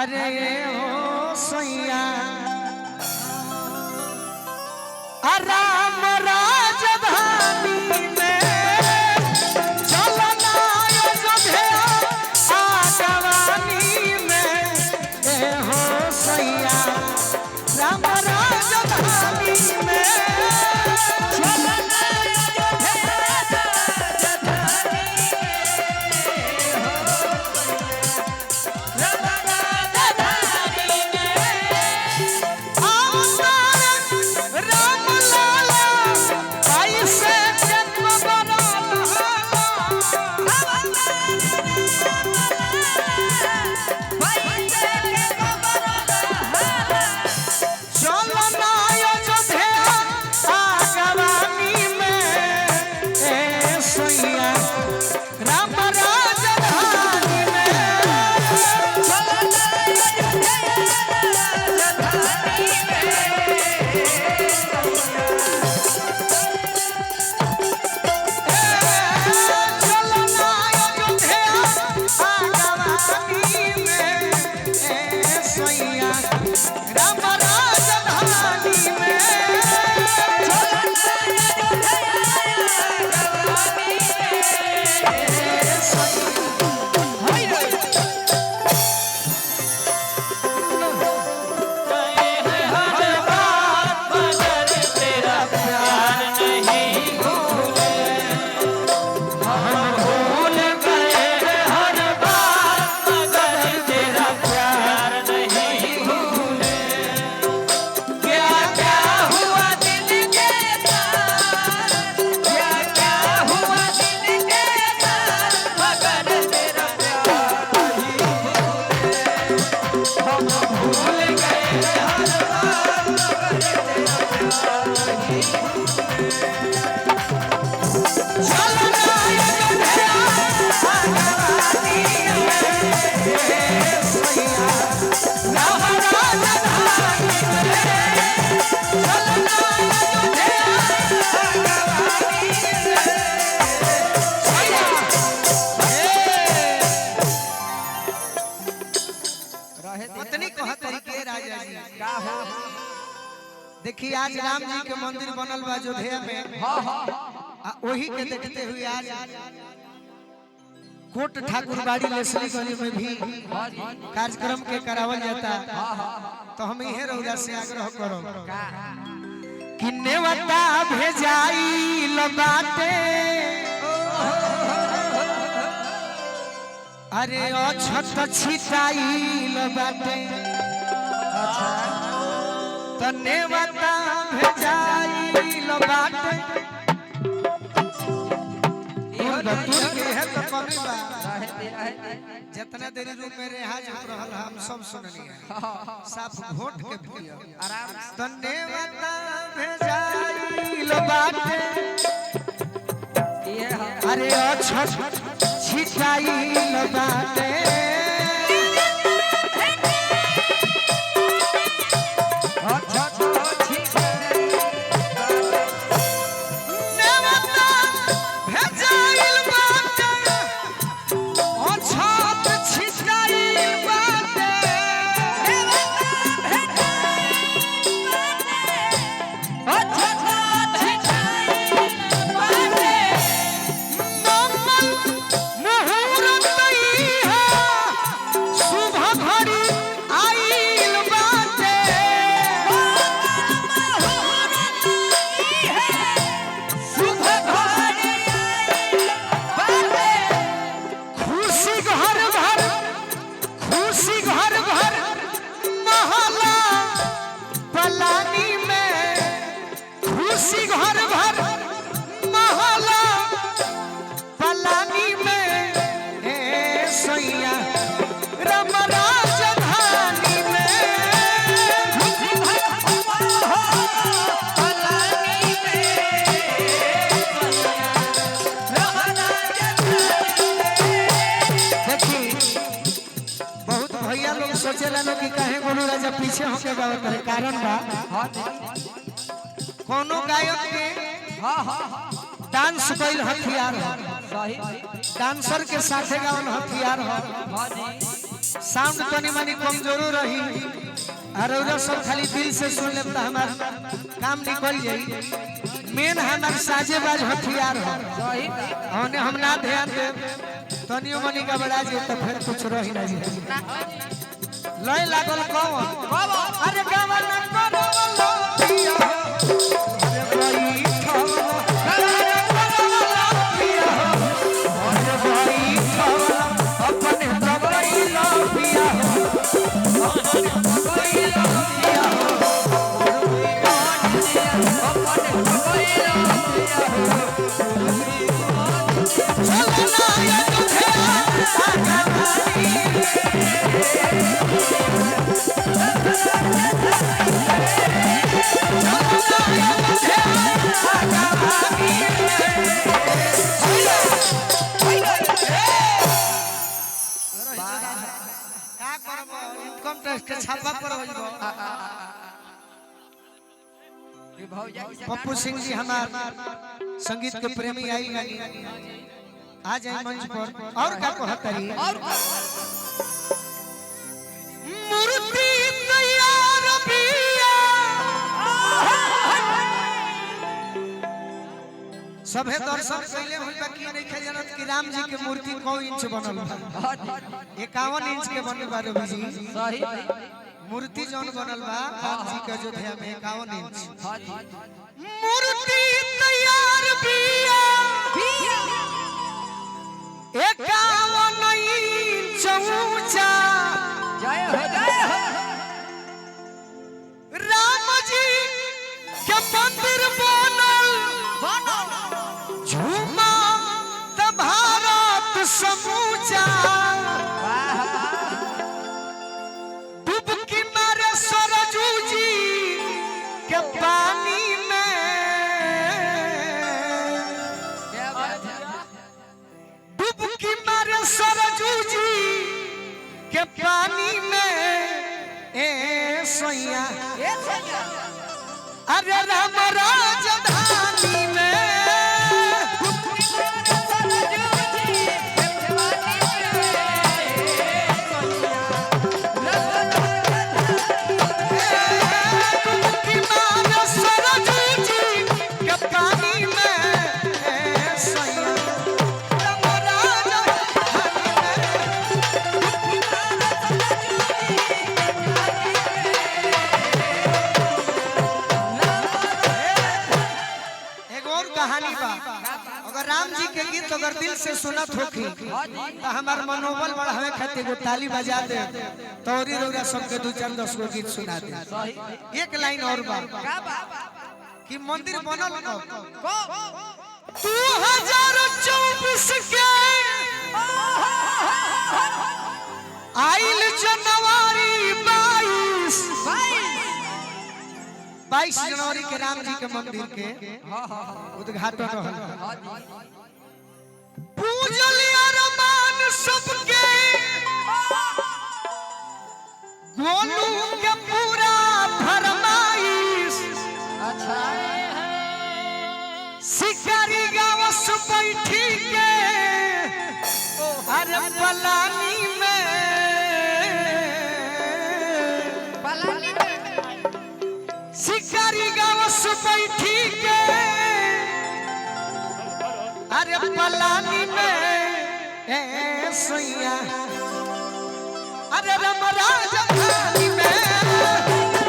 अरे ओ सैया राम राजधानी में चलना अयोध्या आगवानी में ए हो सैया राम राजधानी में चलना देखिए आज राम जी के मंदिर बनल बा अयोध्या में। वही के देखते हुए आज कोट ठाकुर बाड़ी लेसली गली में भी कार्यक्रम के करावल जाता। तो हम इहे रौदा से आग्रह करो कि नेवता भेजाई लबाटे अरे अछत छिटाई लबाटे नेवता भेजाई लबाटे जितना देरी रूम में रहा रहल हम सब सुननी साफ घोट के पियो आराम तो नेवता भेजाई लबाटे अरे अछत छिटाई लबाटे कि कहे गोलू राजा पीछे होके गावत है कारण बा कोनो गायक के डांस कइल हथियार है सही डांसर के साथे गावन हथियार है साउंड तो नहीं मानी कमजोर रही और उधर सब खाली दिल से सुन ले तो हमार काम निकल जाई। मेन हमार साजेबाज हथियार हो हमने हम ना ध्यान दे तनियो मनी का बड़ा जी तो फिर कुछ रही ना जी लय लागल कौन अरे गावा ना करो लो पिया अरे कोई खवला गावा ना करो लो पिया अरे कोई खवला अपने लगई लो पिया अपने लगई लो पिया अपने लगई लो पिया चलो ना ये तुझे आगा छापा पर पप्पू सिंह जी हमारे संगीत के प्रेमी आई आ जाए मंच पर और क्या कहतरी मूर्ति तैयार बिया सभे दर्शन पहले होई बाकी नहीं खे जानत कि राम जी के मूर्ति कौ इंच बनल बा 51 इंच के बनल बा रवि जी सही मूर्ति जौन बनल बा राम जी के अयोध्या में 51 इंच मूर्ति तैयार बिया 51 इंच ऊंचा जय हो राम जी के मंदिर बनल झूमा त भारत समूचा डुबकी मारे सरजू जी के पानी में डुबकी मारे सरजू जी के पानी में ए सैया अरे राम राजधानी में अगर राम जी के गीत अगर दिल से सुनत होखी तो हमार मनोबल बढ़ावे खातिर वो ताली बजा दे तोरी रौरा सबके 2-4-10 गो गीत सुना दे। एक लाइन और बा कि मंदिर बनल को 2024 के आइल जनवरी 22 जनवरी के राम जी के मंदिर के उद्घाटन रहल पूजलिया रमान सबके गोलू के पूरा फरमाइश अच्छा शिकारी गावस बैठी के अरे पलानी में शिकारी गावस बैठी के अरे पलानी में ए सैया अरे राम राजधानी में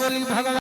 बोली भगवान।